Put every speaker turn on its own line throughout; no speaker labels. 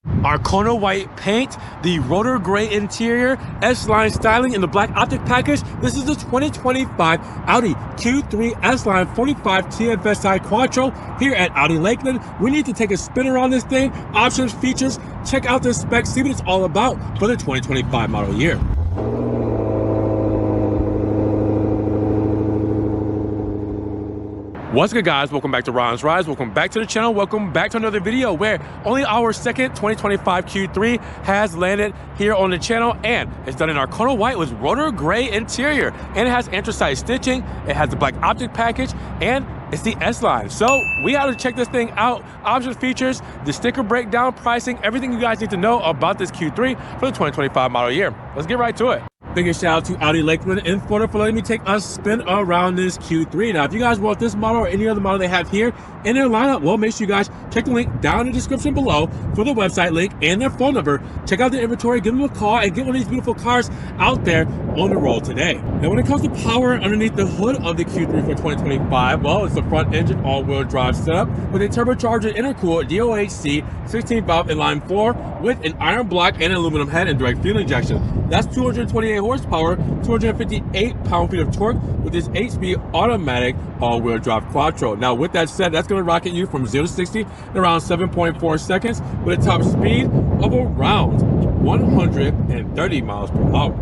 Arkona white paint, the Rotor gray interior, S-Line styling, and the black optic package. This is the 2025 Audi Q3 S-Line 45 TFSI Quattro here at Audi Lakeland. We need to take a spin around this thing, options, features, check out this spec, see what it's all about for the 2025 model year. What's good, guys? Welcome back to Ron's Rides. Welcome back to the channel. Welcome back to another video where only our second 2025 Q3 has landed here on the channel, and it's done in Arkona white with Rotor gray interior, and it has anthracite stitching. It has the black optic package, and it's the S-Line. So we have to check this thing out. Options, features, the sticker breakdown, pricing, everything you guys need to know about this Q3 for the 2025 model year. Let's get right to it. Big shout out to Audi Lakeland in Florida for letting me take a spin around this Q3. Now, if you guys want this model or any other model they have here in their lineup, well, make sure you guys check the link down in the description below for the website link and their phone number. Check out the inventory, give them a call, and get one of these beautiful cars out there on the road today. Now, when it comes to power underneath the hood of the Q3 for 2025, well, it's a front engine all-wheel drive setup with a turbocharged intercooled DOHC 16-valve inline 4 with an iron block and aluminum head and direct fuel injection. That's 228 horsepower, 258 pound-feet of torque with this 8-speed automatic all-wheel drive Quattro. Now, with that said, that's going to rocket you from 0 to 60 in around 7.4 seconds with a top speed of around 130 miles per hour.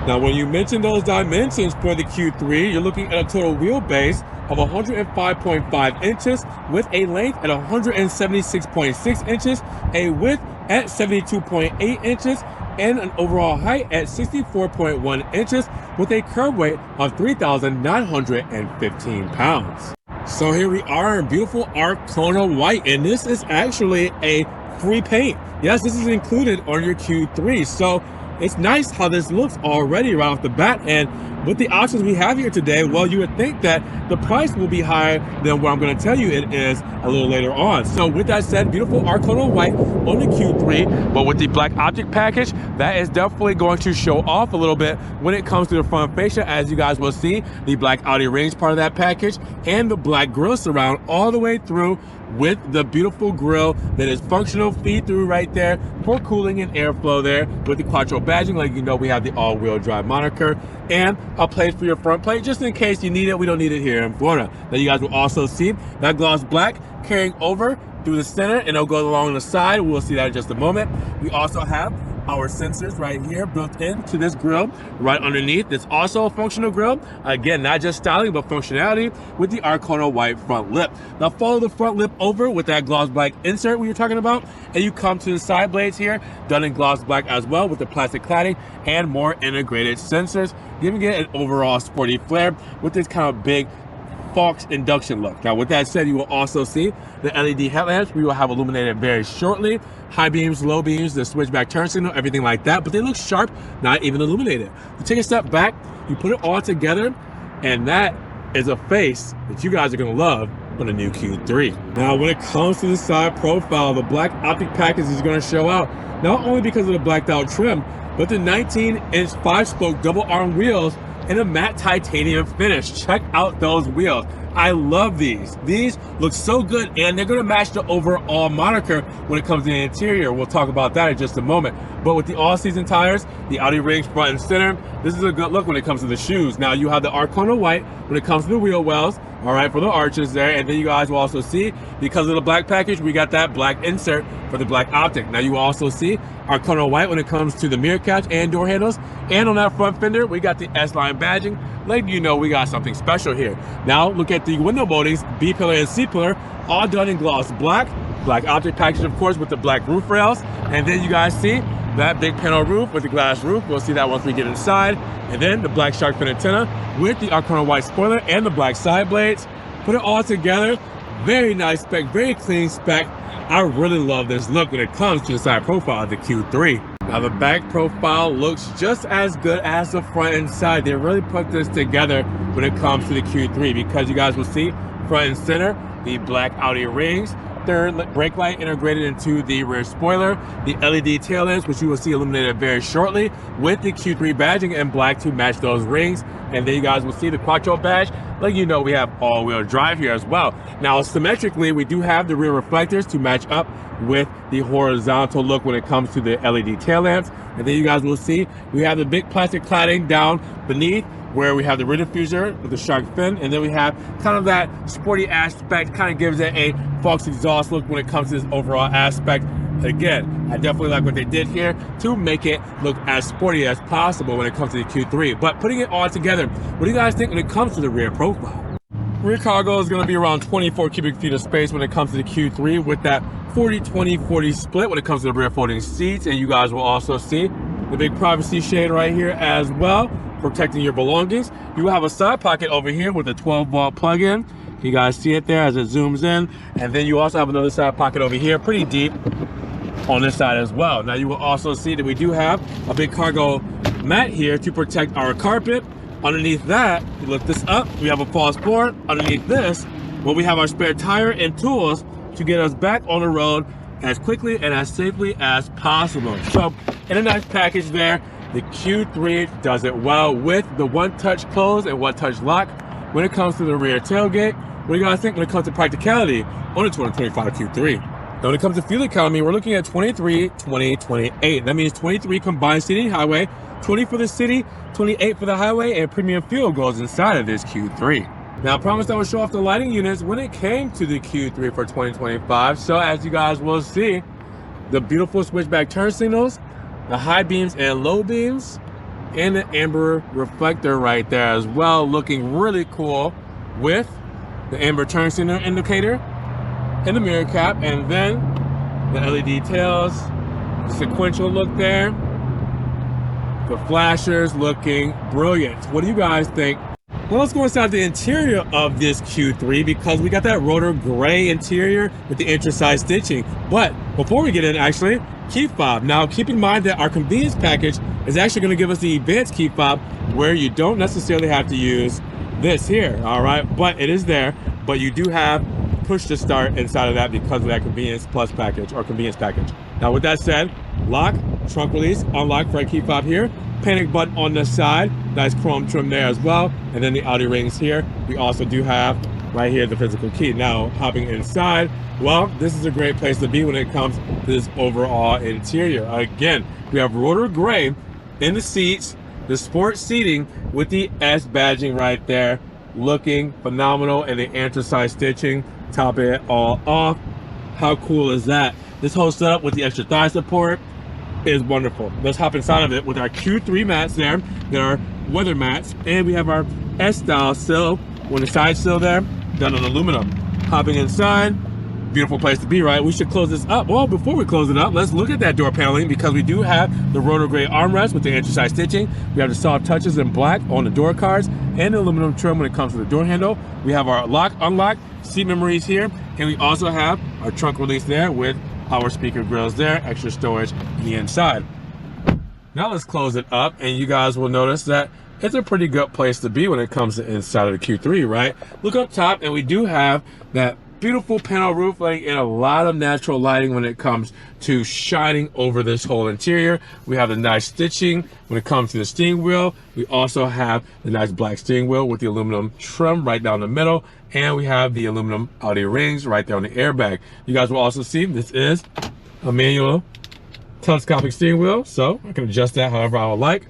Now, when you mention those dimensions for the Q3, you're looking at a total wheelbase of 105.5 inches with a length at 176.6 inches, a width at 72.8 inches, and an overall height at 64.1 inches with a curb weight of 3,915 pounds. So here we are in beautiful Arkona white, and this is actually a free paint. Yes, this is included on your Q3. So it's nice how this looks already right off the bat, and with the options we have here today, well, you would think that the price will be higher than what I'm going to tell you it is a little later on. So with that said, beautiful Arkona white on the Q3, but with the black optic package, that is definitely going to show off a little bit when it comes to the front fascia. As you guys will see, the black Audi rings part of that package and the black grille surround all the way through with the beautiful grille that is functional feed through right there for cooling and airflow there with the Quattro badging. Like, you know, we have the all-wheel drive moniker and a place for your front plate just in case you need it. We don't need it here in Florida. Now, you guys will also see that gloss black carrying over through the center, and it'll go along the side. We'll see that in just a moment. We also have our sensors right here built into this grille right underneath. It's also a functional grille. Again, not just styling, but functionality with the Arkona white front lip. Now follow the front lip over with that gloss black insert we were talking about, and you come to the side blades here, done in gloss black as well with the plastic cladding and more integrated sensors, giving it an overall sporty flair with this kind of big Fox induction look. Now, with that said, you will also see the LED headlamps. We will have illuminated very shortly. High beams, low beams, the switchback turn signal, everything like that. But they look sharp, not even illuminated. You take a step back, you put it all together, and that is a face that you guys are going to love on the new Q3. Now, when it comes to the side profile, the black optic package is going to show out, not only because of the blacked out trim, but the 19-inch 5-spoke double arm wheels and a matte titanium finish. Check out those wheels. I love these. These look so good, and they're gonna match the overall moniker when it comes to the interior. We'll talk about that in just a moment. But with the all-season tires, the Audi rings front and center, this is a good look when it comes to the shoes. Now, you have the Arkona white when it comes to the wheel wells, all right, for the arches there. And then you guys will also see, because of the black package, we got that black insert for the black optic. Now, you will also see Arkona white when it comes to the mirror catch and door handles. And on that front fender, we got the S-Line badging, letting you know we got something special here. Now, look at the window moldings, B-pillar and C-pillar, all done in gloss black. Black optic package, of course, with the black roof rails. And then you guys see that big panel roof with the glass roof. We'll see that once we get inside. And then the black shark fin antenna with the Arkona white spoiler and the black side blades. Put it all together. Very nice spec, very clean spec. I really love this look when it comes to the side profile of the Q3. Now, the back profile looks just as good as the front and side. They really put this together when it comes to the Q3, because you guys will see front and center, the black Audi rings, third brake light integrated into the rear spoiler, the LED tail lamps, which you will see illuminated very shortly, with the Q3 badging in black to match those rings. And then you guys will see the Quattro badge. Like, you know, we have all-wheel drive here as well. Now, symmetrically, we do have the rear reflectors to match up with the horizontal look when it comes to the LED tail lamps. And then you guys will see we have the big plastic cladding down beneath, where we have the rear diffuser with the shark fin, and then we have kind of that sporty aspect, kind of gives it a Fox exhaust look when it comes to this overall aspect. Again, I definitely like what they did here to make it look as sporty as possible when it comes to the Q3. But putting it all together, what do you guys think when it comes to the rear profile? Rear cargo is going to be around 24 cubic feet of space when it comes to the Q3, with that 40-20-40 split when it comes to the rear folding seats. And you guys will also see the big privacy shade right here as well, protecting your belongings. You have a side pocket over here with a 12-volt plug-in. You guys see it there as it zooms in. And then you also have another side pocket over here, pretty deep on this side as well. Now you will also see that we do have a big cargo mat here to protect our carpet. Underneath that, you lift this up, we have a false floor. Underneath this, well, we have our spare tire and tools to get us back on the road as quickly and as safely as possible. So in a nice package there, the Q3 does it well with the one-touch close and one-touch lock. When it comes to the rear tailgate, what do you guys think when it comes to practicality on the 2025 Q3? Now when it comes to fuel economy, we're looking at 23, 20, 28. That means 23 combined city and highway, 20 for the city, 28 for the highway, and premium fuel goes inside of this Q3. Now I promised I would show off the lighting units when it came to the Q3 for 2025. So as you guys will see, the beautiful switchback turn signals, the high beams and low beams, and the amber reflector right there as well, looking really cool with the amber turn signal indicator and the mirror cap, and then the LED tails, the sequential look there, the flashers looking brilliant. What do you guys think? Well, let's go inside the interior of this Q3, because we got that Rotor gray interior with the intra-side stitching. But before we get in, actually, key fob. Now, keep in mind that our convenience package is actually going to give us the advanced key fob, where you don't necessarily have to use this here, all right? But it is there, but you do have push to start inside of that because of that convenience plus package, or convenience package. Now, with that said, lock, trunk release, unlock for a key fob here, panic button on the side, nice chrome trim there as well, and then the Audi rings here. We also do have right here the physical key. Now, hopping inside, well, this is a great place to be when it comes to this overall interior. Again, we have Rotor gray in the seats, the sport seating with the S badging right there, looking phenomenal, and the anthracite stitching, top it all off. How cool is that? This whole setup with the extra thigh support is wonderful. Let's hop inside of it with our Q3 mats there. There are weather mats, and we have our S-style sill on the side sill there, done on aluminum. Hopping inside, beautiful place to be, right? We should close this up. Well, before we close it up, let's look at that door paneling, because we do have the Rotor gray armrest with the anthracite stitching. We have the soft touches in black on the door cards, and the aluminum trim when it comes to the door handle. We have our lock, unlock, seat memories here, and we also have our trunk release there with our speaker grills there, extra storage on the inside. Now let's close it up, and you guys will notice that it's a pretty good place to be when it comes to inside of the Q3, right? Look up top, and we do have that beautiful panel roof lighting and a lot of natural lighting when it comes to shining over this whole interior. We have the nice stitching when it comes to the steering wheel. We also have the nice black steering wheel with the aluminum trim right down the middle, and we have the aluminum Audi rings right there on the airbag. You guys will also see this is a manual telescopic steering wheel, so I can adjust that however I would like.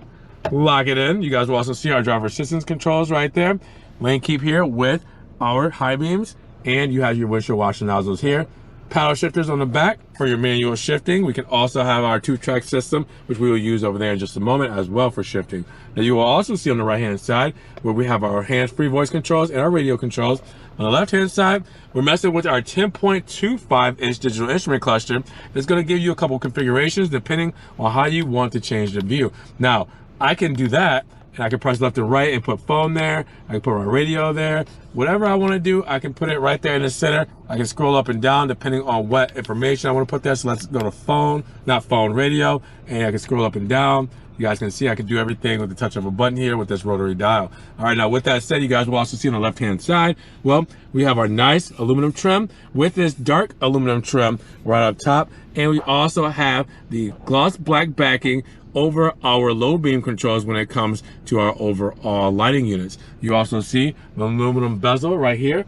Lock it in. You guys will also see our driver assistance controls right there. Lane keep here with our high beams, and you have your windshield washer nozzles here. Paddle shifters on the back for your manual shifting. We can also have our 2-track system, which we will use over there in just a moment as well for shifting. Now you will also see on the right hand side where we have our hands-free voice controls and our radio controls. On the left hand side, we're messing with our 10.25-inch digital instrument cluster. It's going to give you a couple configurations depending on how you want to change the view. Now, I can do that, and I can press left and right and put phone there. I can put my radio there. Whatever I want to do, I can put it right there in the center. I can scroll up and down depending on what information I want to put there. So let's go to phone, not phone, radio, and I can scroll up and down. You guys can see I can do everything with the touch of a button here with this rotary dial. All right, now with that said, you guys will also see on the left-hand side, well, we have our nice aluminum trim with this dark aluminum trim right up top. And we also have the gloss black backing over our low beam controls when it comes to our overall lighting units. You also see the aluminum bezel right here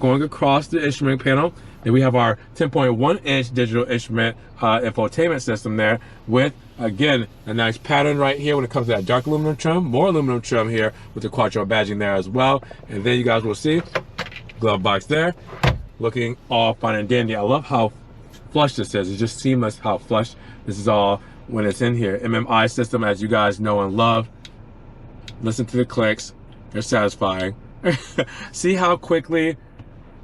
going across the instrument panel. Then we have our 10.1-inch digital instrument infotainment system there with, again, a nice pattern right here when it comes to that dark aluminum trim. More aluminum trim here with the Quattro badging there as well. And then you guys will see glove box there, looking all fine and dandy. I love how flush this is. It's just seamless how flush this is all when it's in here. MMI system, as you guys know and love. Listen to the clicks. They're satisfying. See how quickly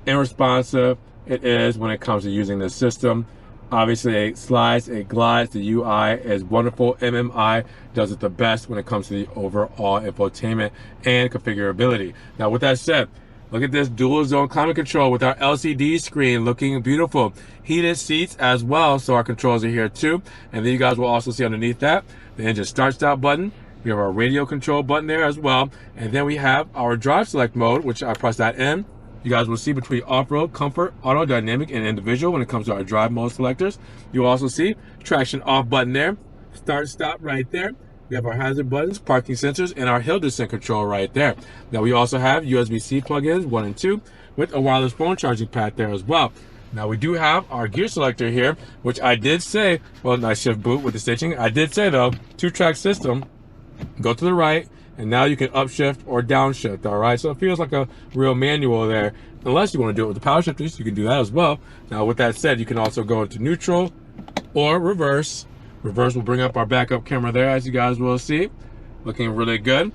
and responsive it is when it comes to using this system. Obviously, it slides, it glides. The UI is wonderful. MMI does it the best when it comes to the overall infotainment and configurability. Now, with that said, look at this dual zone climate control with our LCD screen looking beautiful. Heated seats as well, so our controls are here too. And then you guys will also see underneath that, the engine start stop button. We have our radio control button there as well. And then we have our drive select mode, which I press that in. You guys will see between off-road, comfort, auto, dynamic, and individual when it comes to our drive mode selectors. You'll also see traction off button there, start stop right there. We have our hazard buttons, parking sensors, and our hill descent control right there. Now we also have USB-C plugins 1 and 2 with a wireless phone charging pad there as well. Now we do have our gear selector here, which I did say, well, nice shift boot with the stitching. I did say though, 2-track system, go to the right, and now you can upshift or downshift, all right? So it feels like a real manual there. Unless you want to do it with the power shifters, you can do that as well. Now, with that said, you can also go into neutral or reverse. Reverse will bring up our backup camera there, as you guys will see. Looking really good.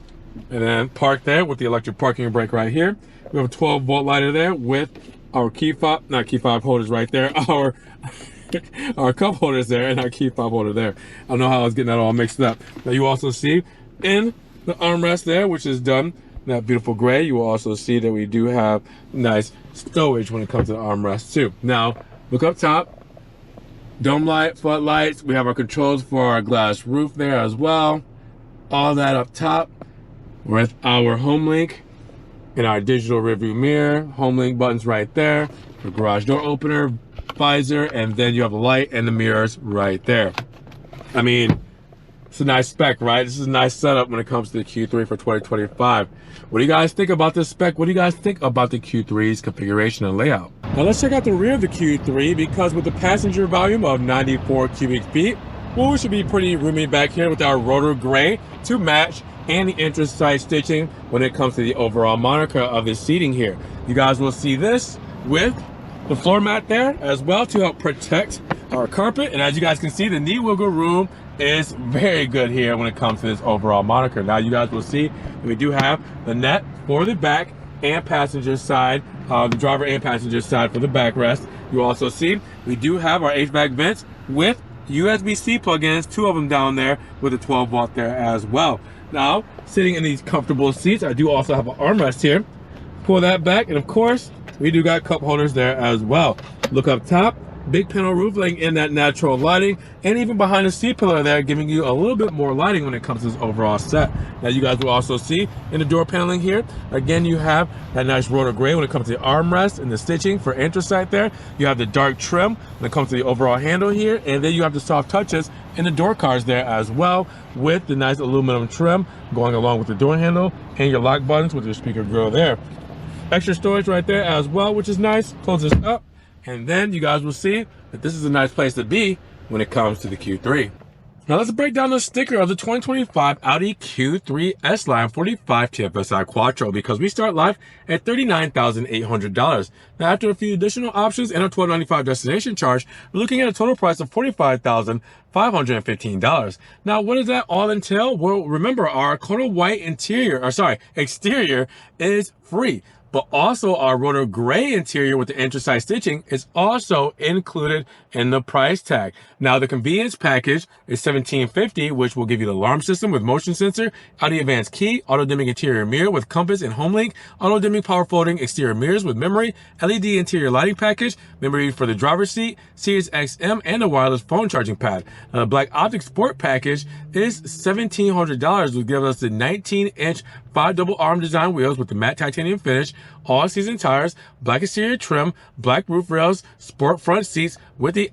And then park there with the electric parking brake right here. We have a 12-volt lighter there with our key fob, not key fob holders right there, our cup holders there and our key fob holder there. I don't know how I was getting that all mixed up. Now, you also see in the armrest there, which is done that beautiful gray. You will also see that we do have nice stowage when it comes to the armrest too. Now, look up top, dome light, floodlights. We have our controls for our glass roof there as well. All that up top with our home link and our digital rearview mirror. Home link buttons right there. The garage door opener, visor, and then you have the light and the mirrors right there. I mean, it's a nice spec, right? This is a nice setup when it comes to the Q3 for 2025. What do you guys think about this spec? What do you guys think about the Q3's configuration and layout? Now let's check out the rear of the Q3, because with the passenger volume of 94 cubic feet, well, we should be pretty roomy back here with our Rotor gray to match, and the entrance side stitching when it comes to the overall moniker of the seating here. You guys will see this with the floor mat there as well to help protect our carpet. And as you guys can see, the knee wiggle room is very good here when it comes to this overall moniker. Now you guys will see that we do have the net for the back and passenger side, the driver and passenger side for the backrest. You also see we do have our HVAC vents with USB-C plugins, 2 of them down there with a 12-volt there as well. Now, sitting in these comfortable seats, I do also have an armrest here. Pull that back, and of course, we do got cup holders there as well. Look up top, big panel roof laying in that natural lighting, and even behind the seat pillar there, giving you a little bit more lighting when it comes to this overall set. Now you guys will also see in the door paneling here, again, you have that nice Rotor gray when it comes to the armrest and the stitching for anthracite there. You have the dark trim when it comes to the overall handle here, and then you have the soft touches in the door cars there as well, with the nice aluminum trim going along with the door handle and your lock buttons with your speaker grill there. Extra storage right there as well, which is nice. Close this up. And then you guys will see that this is a nice place to be when it comes to the Q3. Now let's break down the sticker of the 2025 Audi Q3 S-Line 45 TFSI Quattro, because we start live at $39,800. Now after a few additional options and a $12.95 destination charge, we're looking at a total price of $45,515. Now what does that all entail? Well, remember, our Arkona white exterior is free. but also our Rotor gray interior with the anthracite stitching is also included in the price tag. Now the convenience package is $17.50, which will give you the alarm system with motion sensor, Audi advanced key, auto dimming interior mirror with compass and home link, auto dimming power folding exterior mirrors with memory, LED interior lighting package, memory for the driver's seat, Sirius XM, and a wireless phone charging pad. Now the Black Optic Sport package is $1,700, which gives us the 19-inch 5 double arm design wheels with the matte titanium finish, all season tires, black exterior trim, black roof rails, sport front seats with the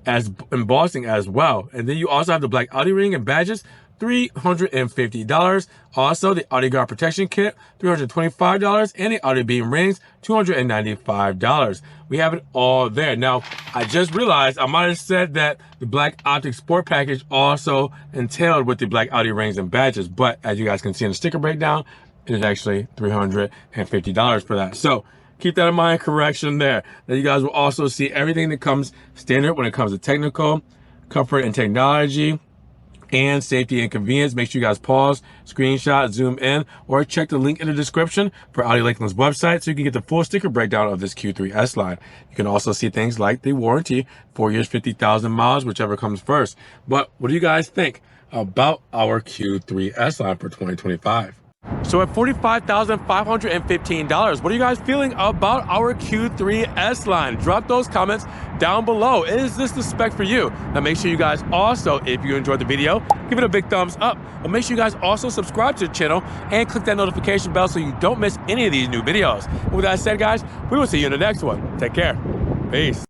embossing as well. And then you also have the black Audi ring and badges, $350. Also, the Audi guard protection kit, $325, and the Audi beam rings, $295. We have it all there. Now, I just realized I might have said that the Black Optic Sport package also entailed with the black Audi rings and badges, but as you guys can see in the sticker breakdown, it is actually $350 for that. So keep that in mind, correction there. Now you guys will also see everything that comes standard when it comes to technical, comfort and technology, and safety and convenience. Make sure you guys pause, screenshot, zoom in, or check the link in the description for Audi Lakeland's website so you can get the full sticker breakdown of this Q3 S line. You can also see things like the warranty, 4 years, 50,000 miles, whichever comes first. But what do you guys think about our Q3 S line for 2025? So at $45,515, what are you guys feeling about our Q3 S line? Drop those comments down below. Is this the spec for you? Now make sure you guys also, if you enjoyed the video, give it a big thumbs up. But make sure you guys also subscribe to the channel and click that notification bell so you don't miss any of these new videos. And with that said, guys, we will see you in the next one. Take care. Peace.